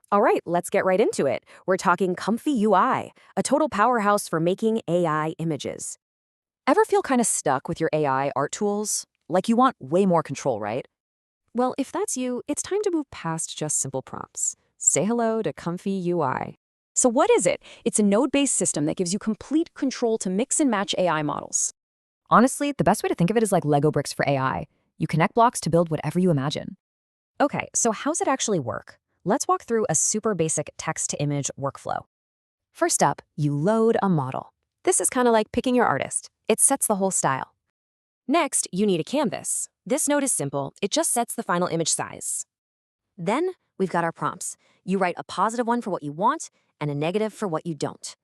All right, let's get right into it. We're talking ComfyUI, a total powerhouse for making AI images. Ever feel kind of stuck with your AI art tools? Like you want way more control, right? Well, if that's you, it's time to move past just simple prompts. Say hello to ComfyUI. So what is it? It's a node-based system that gives you complete control to mix and match AI models. Honestly, the best way to think of it is like Lego bricks for AI. You connect blocks to build whatever you imagine. Okay, so how's it actually work? Let's walk through a super basic text-to-image workflow. First up, you load a model. This is kind of like picking your artist. It sets the whole style. Next, you need a canvas. This node is simple. It just sets the final image size. Then, we've got our prompts. You write a positive one for what you want and a negative for what you don't.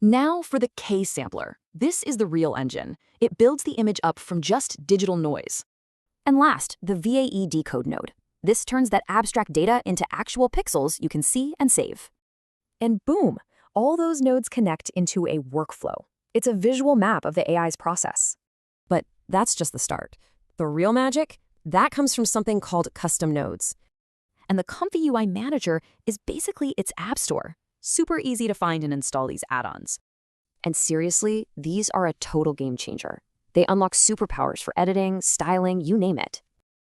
Now for the K sampler. This is the real engine. It builds the image up from just digital noise. And last, the VAE decode node. This turns that abstract data into actual pixels you can see and save. And boom, all those nodes connect into a workflow. It's a visual map of the AI's process. But that's just the start. The real magic? That comes from something called custom nodes. And the ComfyUI Manager is basically its app store. Super easy to find and install these add-ons. And seriously, these are a total game changer. They unlock superpowers for editing, styling, you name it.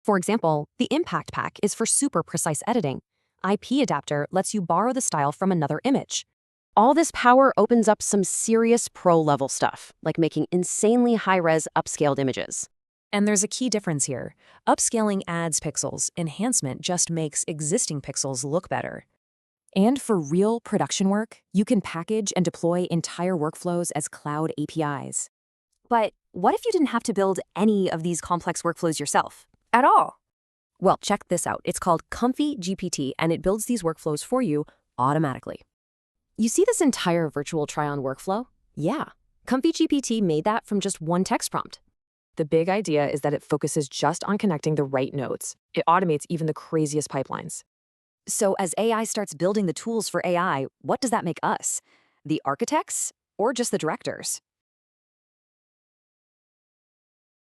For example, the Impact Pack is for super precise editing. IP Adapter lets you borrow the style from another image. All this power opens up some serious pro-level stuff, like making insanely high-res upscaled images. And there's a key difference here. Upscaling adds pixels. Enhancement just makes existing pixels look better. And for real production work, you can package and deploy entire workflows as cloud APIs. But what if you didn't have to build any of these complex workflows yourself? At all? Well, check this out. It's called ComfyGPT, and it builds these workflows for you automatically. You see this entire virtual try-on workflow? Yeah. ComfyGPT made that from just one text prompt. The big idea is that it focuses just on connecting the right nodes. It automates even the craziest pipelines. So as AI starts building the tools for AI, what does that make us? The architects or just the directors?